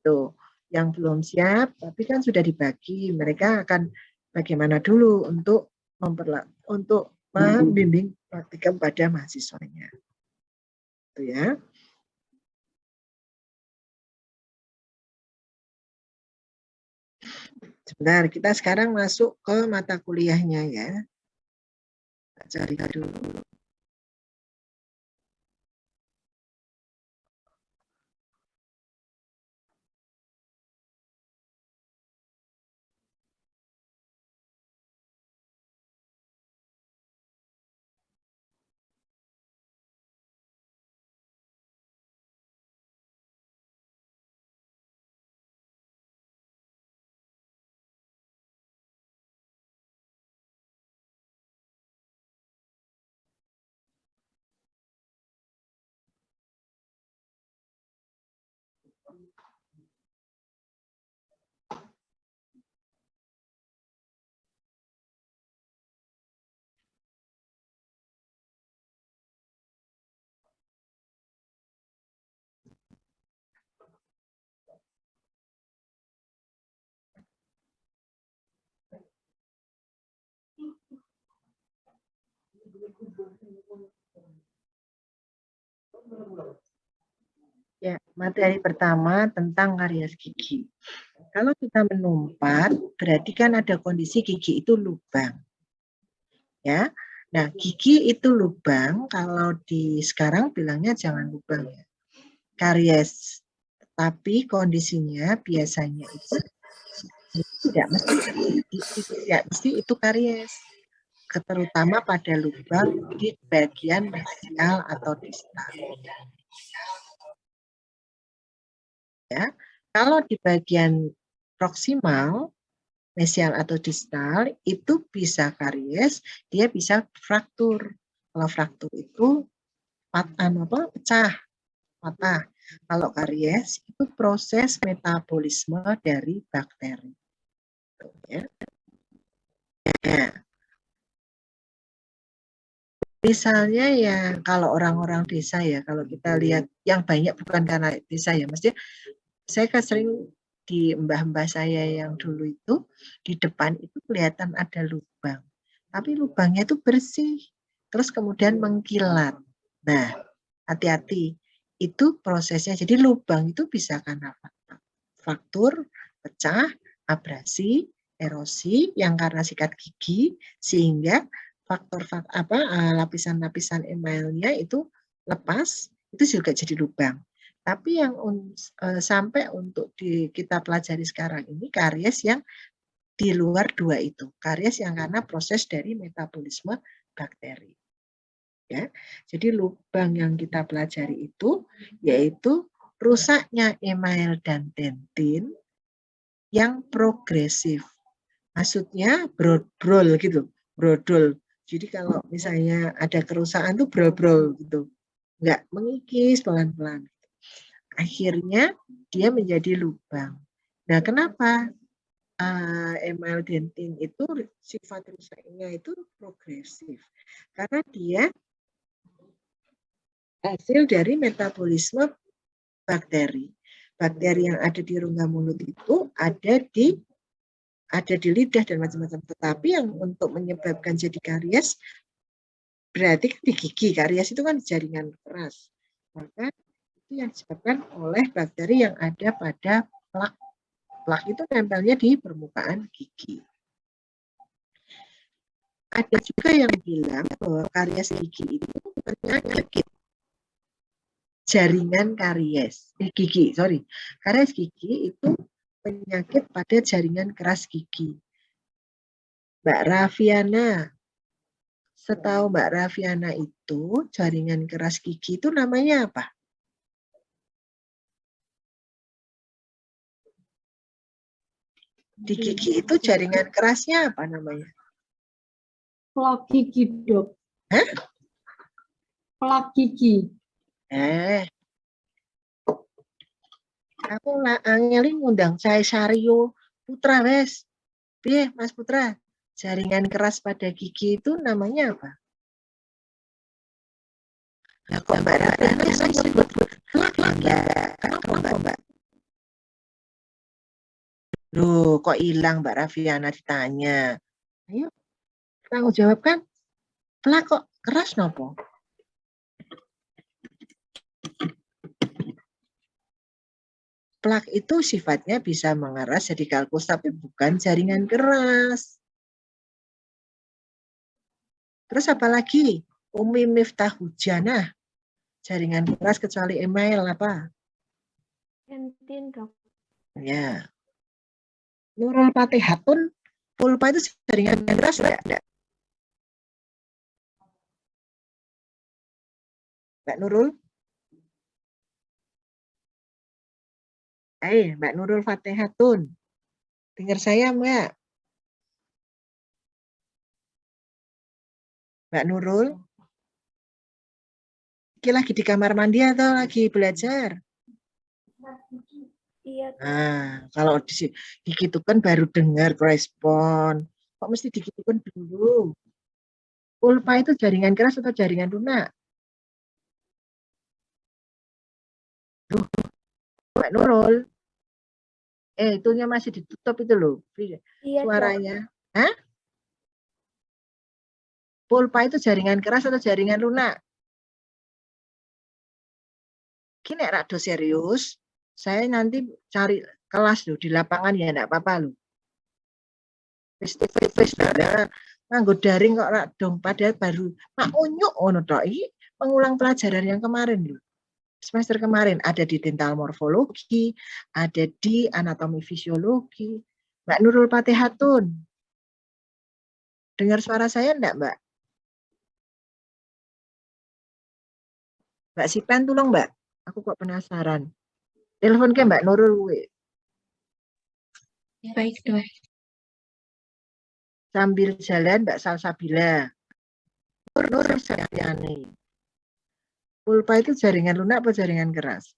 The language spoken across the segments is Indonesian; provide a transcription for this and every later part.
Itu yang belum siap, tapi kan sudah dibagi. Mereka akan bagaimana dulu untuk membimbing praktikum pada mahasiswanya. Itu ya. Sebentar, kita sekarang masuk ke mata kuliahnya ya. Cari dulu. Ya, materi pertama tentang karies gigi. Kalau kita menumpat, berarti kan ada kondisi gigi itu lubang. Ya. Nah, gigi itu lubang, kalau di sekarang bilangnya jangan lubang ya. Karies. Tapi kondisinya biasanya itu tidak mesti itu karies. Terutama pada lubang di bagian mesial atau distal. Ya, kalau di bagian proksimal, mesial atau distal itu bisa karies, dia bisa fraktur. Kalau fraktur itu pecah, patah. Kalau karies itu proses metabolisme dari bakteri. Ya. Misalnya ya kalau orang-orang desa ya, kalau kita lihat yang banyak bukan karena desa ya, mesti saya kan sering di mbah-mbah saya yang dulu itu di depan itu kelihatan ada lubang, tapi lubangnya itu bersih, terus kemudian mengkilat. Nah, hati-hati, itu prosesnya. Jadi lubang itu bisa karena fraktur, pecah, abrasi, erosi yang karena sikat gigi, sehingga lapisan-lapisan emailnya itu lepas, itu juga jadi lubang. Tapi yang sampai untuk kita pelajari sekarang ini karies yang di luar dua itu, karies yang karena proses dari metabolisme bakteri. Ya, jadi lubang yang kita pelajari itu yaitu rusaknya email dan dentin yang progresif. Maksudnya brodol gitu, brodol. Jadi kalau misalnya ada kerusakan tuh brol-brol gitu, nggak mengikis pelan-pelan. Akhirnya dia menjadi lubang. Nah, kenapa email dentin itu sifat rusaknya itu progresif? Karena dia hasil dari metabolisme bakteri. Bakteri yang ada di rongga mulut itu ada di lidah dan macam-macam. Tetapi yang untuk menyebabkan jadi karies berarti di gigi. Karies itu kan jaringan keras. Maka itu yang disebabkan oleh bakteri yang ada pada plak. Plak itu nempelnya di permukaan gigi. Ada juga yang bilang bahwa karies gigi itu penyakit jaringan karies. Karies gigi itu penyakit pada jaringan keras gigi. Mbak Rafiana, setahu Mbak Rafiana itu jaringan keras gigi itu namanya apa? Di gigi itu jaringan kerasnya apa namanya? Plak gigi, Dok. Hah? Plak gigi. Aku ngeling ngundang saya Sario Putra, wes. Piye, Mas Putra? Jaringan keras pada gigi itu namanya apa? Nah, kok Mbak Rafiana sebut plak ya, Mbak? Kenapa Mbak? Loh, kok hilang Mbak Raffiana ditanya? Ayo, tanggung jawab kan? Plak kok keras nopo? Plak itu sifatnya bisa mengeras jadi kalkus, tapi bukan jaringan keras. Terus apalagi? Umi Miftah Hujanah. Jaringan keras kecuali email apa? Dentin, Dok. Ya. Nurul Patihatun, pulpa itu jaringan keras enggak? Mbak Nurul? Mbak Nurul Fatihatun. Dengar saya Mbak? Mbak Nurul? Ini lagi di kamar mandi atau lagi belajar? Iya, Dok. Nah, kalau dikitukan baru dengar respon. Kok mesti dikitukan dulu? Pulpa itu jaringan keras atau jaringan lunak? Tuh, Mbak Nurul. Itunya masih ditutup itu loh. Iya, Suaranya. Hah? Pulpa itu jaringan keras atau jaringan lunak? Gini rada serius, saya nanti cari kelas loh di lapangan ya enggak apa-apa loh. Face-to-face lah. Nganggo daring kok rak dong padahal baru mak unyuk ngono tok. Iki pengulang pelajaran yang kemarin loh. Semester kemarin ada di dental morfologi, ada di anatomi fisiologi. Mbak Nurul Patihatun. Dengar suara saya enggak, Mbak? Mbak Sipen tolong, Mbak. Aku kok penasaran. Telepon ke Mbak Nurul gue. Baik, Dok. Sambil jalan Mbak Salsabila. Nur Satyani. Pulpa itu jaringan lunak apa jaringan keras?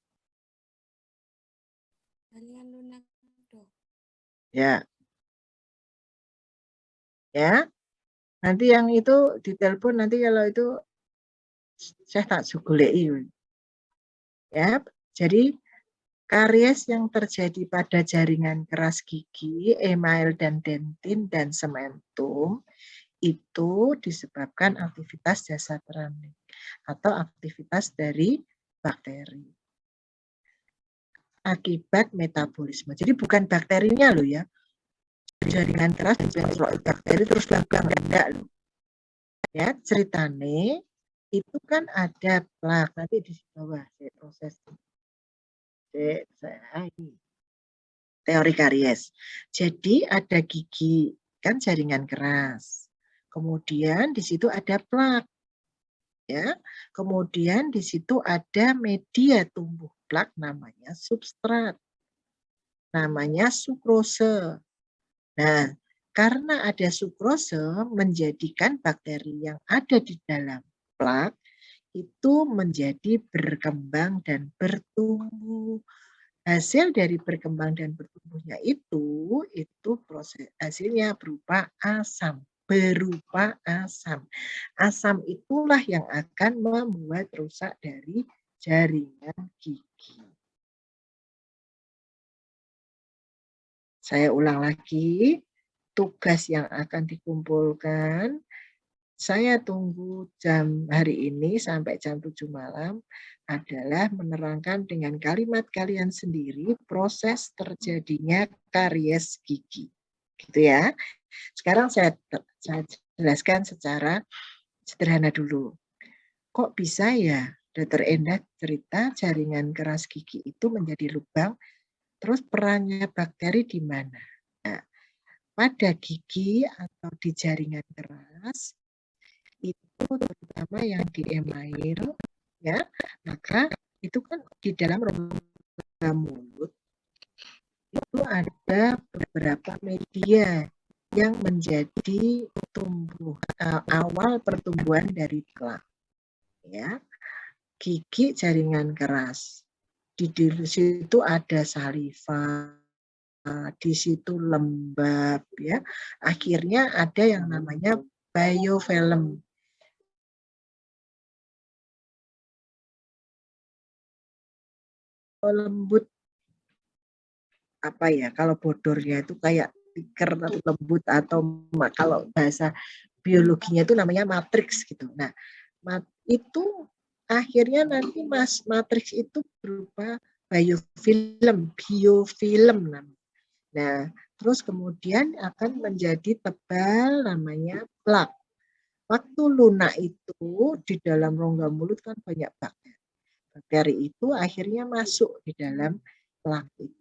Jaringan lunak, Dok. Ya. Ya. Nanti yang itu ditelepon nanti kalau itu saya tak goleki. Ya. Jadi karies yang terjadi pada jaringan keras gigi, email dan dentin dan sementum itu disebabkan aktivitas jasa teranik atau aktivitas dari bakteri. Akibat metabolisme. Jadi bukan bakterinya loh ya. Jaringan keras dibentrok bakteri terus blang-blang enggak loh. Ya, ceritane itu kan ada plak nanti di bawah saya proses teori karies. Jadi ada gigi kan jaringan keras. Kemudian di situ ada plak. Ya. Kemudian di situ ada media tumbuh plak namanya substrat. Namanya sukrose. Nah, karena ada sukrose menjadikan bakteri yang ada di dalam plak itu menjadi berkembang dan bertumbuh. Hasil dari berkembang dan bertumbuhnya itu proses hasilnya berupa asam. Asam itulah yang akan membuat rusak dari jaringan gigi. Saya ulang lagi, tugas yang akan dikumpulkan, saya tunggu jam hari ini sampai jam 7 malam adalah menerangkan dengan kalimat kalian sendiri proses terjadinya karies gigi. Gitu ya. Sekarang saya jelaskan secara sederhana dulu. Kok bisa ya Dr. Endah cerita jaringan keras gigi itu menjadi lubang, terus perannya bakteri di mana? Nah, pada gigi atau di jaringan keras, itu terutama yang di email, ya, maka itu kan di dalam rongga mulut itu ada beberapa media yang menjadi awal pertumbuhan dari plak. Ya, gigi jaringan keras. Di situ ada saliva, di situ lembab, ya. Akhirnya ada yang namanya biofilm. Lembut apa ya, kalau bodornya itu kayak tiker atau lembut atau kalau bahasa biologinya itu namanya matriks gitu. Nah, itu akhirnya nanti matriks itu berupa biofilm namanya. Nah, terus kemudian akan menjadi tebal namanya plak. Waktu lunak itu di dalam rongga mulut kan banyak bakteri. Bakteri itu akhirnya masuk di dalam plak itu.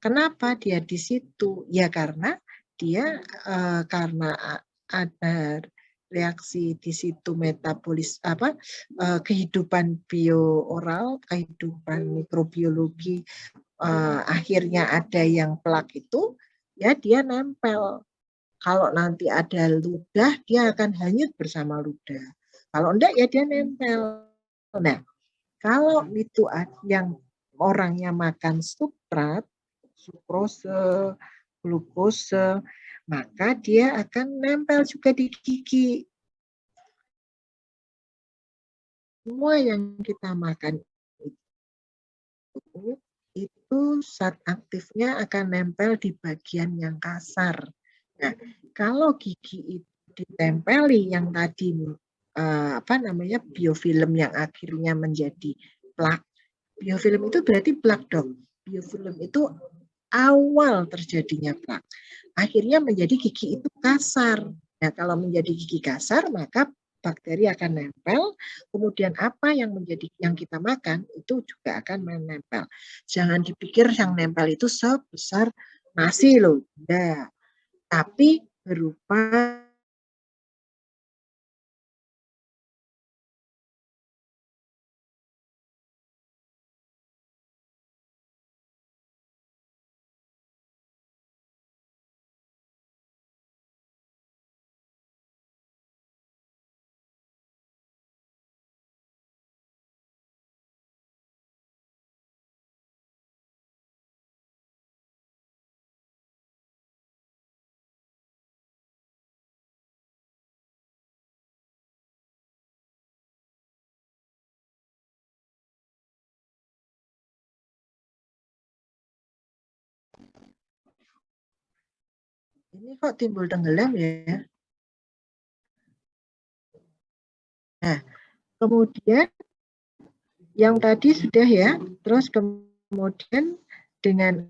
Kenapa dia di situ? Ya karena dia karena ada reaksi di situ metabolis kehidupan bio-oral, kehidupan mikrobiologi akhirnya ada yang plak itu, ya dia nempel. Kalau nanti ada ludah, dia akan hanyut bersama ludah. Kalau enggak, ya dia nempel. Nah, kalau itu yang orangnya makan sutrat, sukrose, glukose, maka dia akan nempel juga di gigi. Semua yang kita makan itu zat aktifnya akan nempel di bagian yang kasar. Nah, kalau gigi itu ditempeli yang tadi biofilm yang akhirnya menjadi plak. Biofilm itu berarti plak dong. Biofilm itu awal terjadinya plak. Akhirnya menjadi gigi itu kasar. Nah, kalau menjadi gigi kasar, maka bakteri akan nempel, kemudian apa yang menjadi yang kita makan itu juga akan menempel. Jangan dipikir yang nempel itu sebesar nasi loh, enggak. Tapi berupa ini kok timbul tenggelam ya. Nah, kemudian yang tadi sudah ya, terus kemudian dengan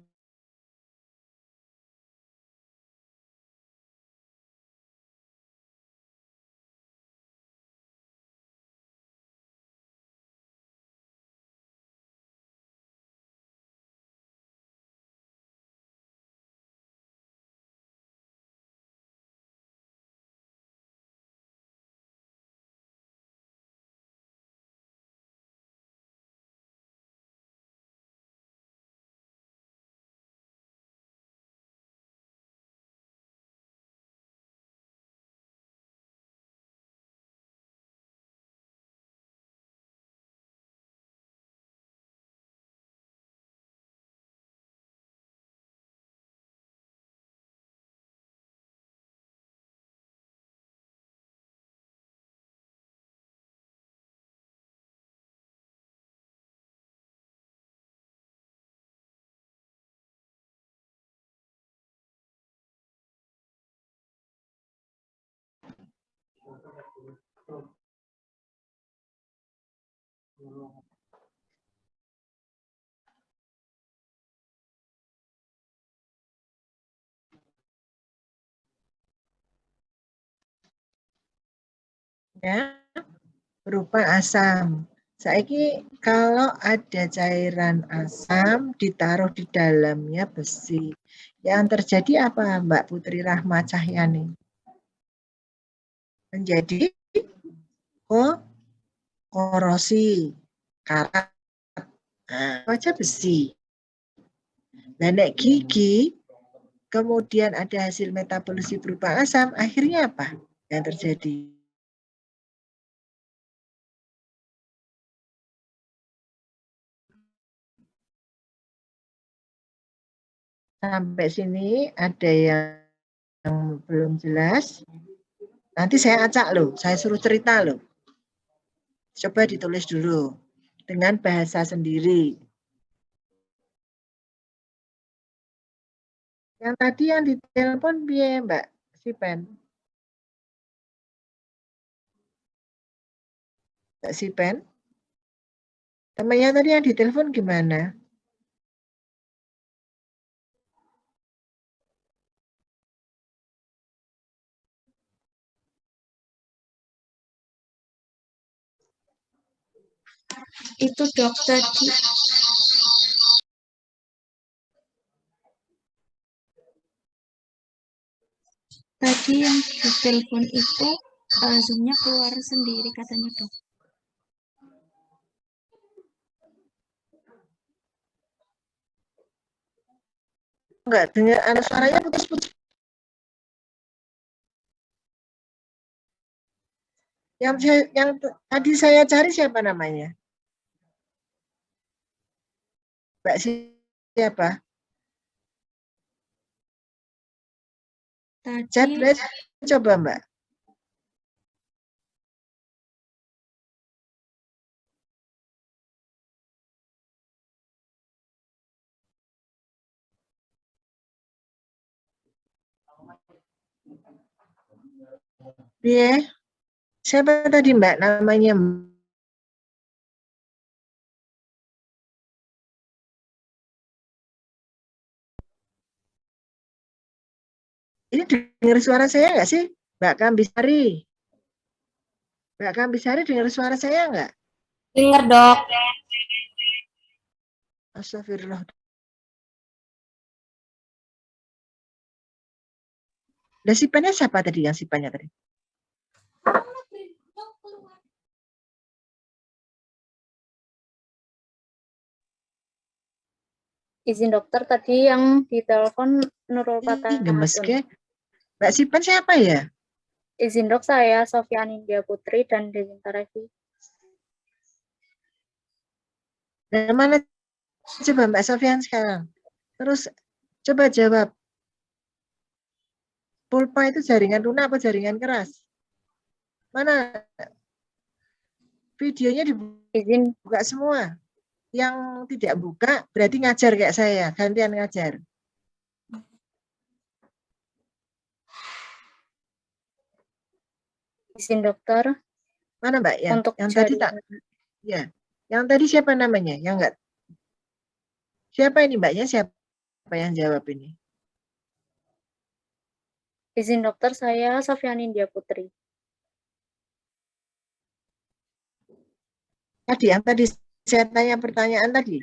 ya, berupa asam. Saiki kalau ada cairan asam ditaruh di dalamnya besi, yang terjadi apa Mbak Putri Rahma Cahyani? Menjadi korosi, karat, aja besi. Dan nek gigi, kemudian ada hasil metabolisme berupa asam, akhirnya apa yang terjadi? Sampai sini ada yang belum jelas? Nanti saya acak loh, saya suruh cerita loh. Coba ditulis dulu dengan bahasa sendiri. Yang tadi yang ditelepon piye, Mbak Sipen? Mbak Sipen? Temannya tadi yang ditelepon gimana? Itu dok tadi. Tadi yang ditelepon itu Zoom-nya keluar sendiri katanya dok. Enggak dengar, suaranya putus-putus. Yang tadi saya cari siapa namanya? Mbak siapa? Tadi Coba Mbak. Piye? Siapa tadi Mbak namanya? Ini dengar suara saya nggak sih? Mbak Kambisari. Mbak Kambisari dengar suara saya nggak? dengar dok. Astagfirullah. Dan sipannya siapa tadi yang sipannya tadi? Izin dokter tadi yang ditelepon Nurul Gemes Fatahun. ke. Mbak Sipan siapa ya? Izin dok, saya Sofyan India Putri dan Dezinta Revi. Dan mana coba Mbak Sofian sekarang? Terus coba jawab. Pulpa itu jaringan lunak apa jaringan keras? Mana? Videonya dibuka semua. Yang tidak buka berarti ngajar kayak saya, gantian ngajar. Izin dokter. Mana Mbak ya? Untuk yang tadi tak? Ya. Yang tadi siapa namanya? Yang enggak? Siapa ini Mbaknya? Siapa yang jawab ini? Izin dokter, saya Sofyan India Putri. Tadi yang tadi saya tanya pertanyaan tadi.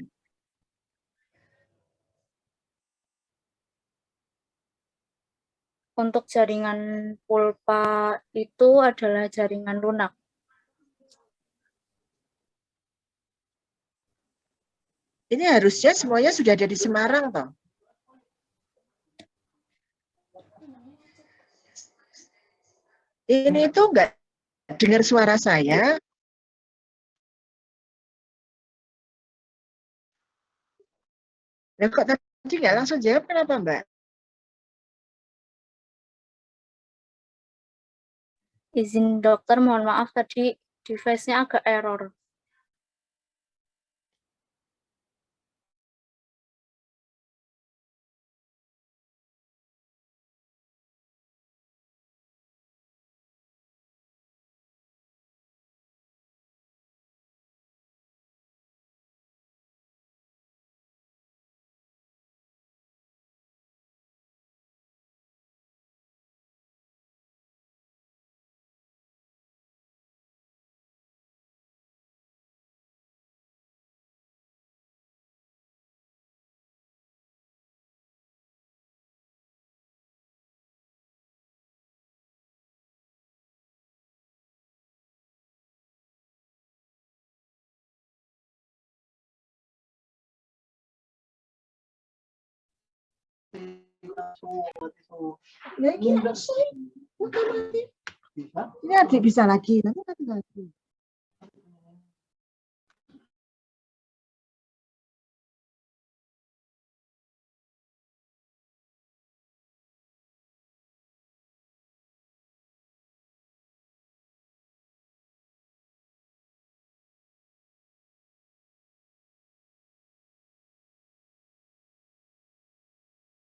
Untuk jaringan pulpa itu adalah jaringan lunak. Ini harusnya semuanya sudah ada di Semarang toh. Ini tuh enggak dengar suara saya. Nah, kok tadi nggak langsung jawab kenapa Mbak? Izin dokter, mohon maaf tadi device-nya agak error. Ini adik bisa lagi, nanti mati lagi.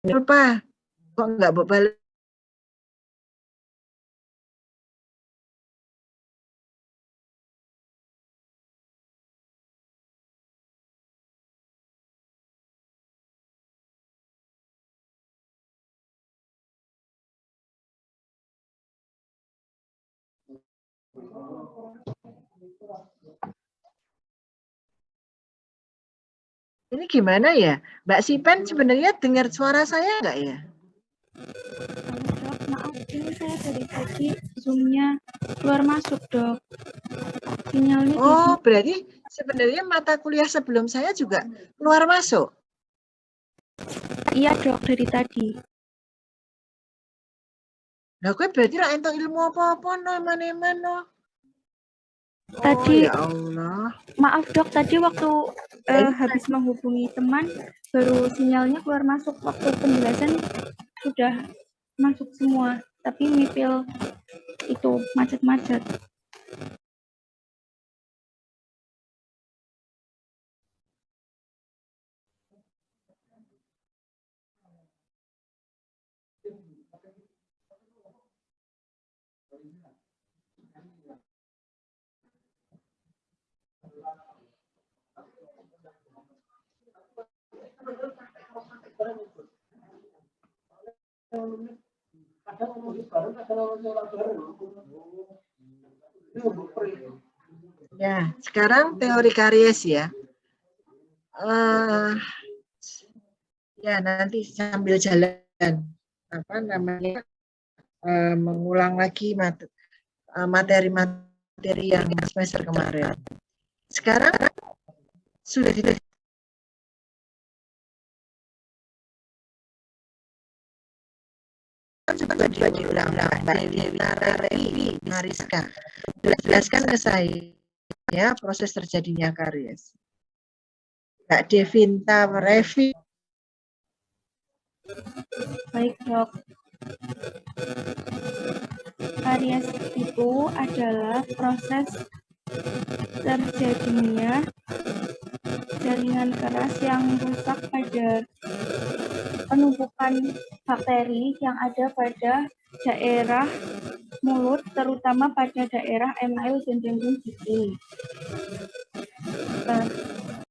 Pulpa. Kok nggak balik? Ini gimana ya? Mbak Sipen sebenarnya dengar suara saya nggak ya? Dok, maaf, ini saya dari tadi Zoom-nya keluar masuk, Dok. Sinyalnya Oh, berarti sebenarnya mata kuliah sebelum saya juga keluar masuk? Iya, Dok, dari tadi. Nah, gue berarti ra entuk ilmu apa-apa no, mana-mana no. Tadi, ya Allah. maaf, Dok, tadi waktu habis menghubungi teman, baru sinyalnya keluar masuk. Waktu penjelasan sudah masuk semua, tapi mipil itu macet-macet. Ya, sekarang teori karies ya. Ya, nanti sambil jalan apa namanya mengulang lagi materi-materi yang semester kemarin. Sekarang sudah juga diulang Mbak Dewi Mariska. Jelaskan ke saya ya proses terjadinya karies. Mbak Devinta Revi. Baik, Dok. Karies itu adalah proses terjadinya jaringan keras yang rusak pada penumpukan bakteri yang ada pada daerah mulut, terutama pada daerah emil dan jantung gigi.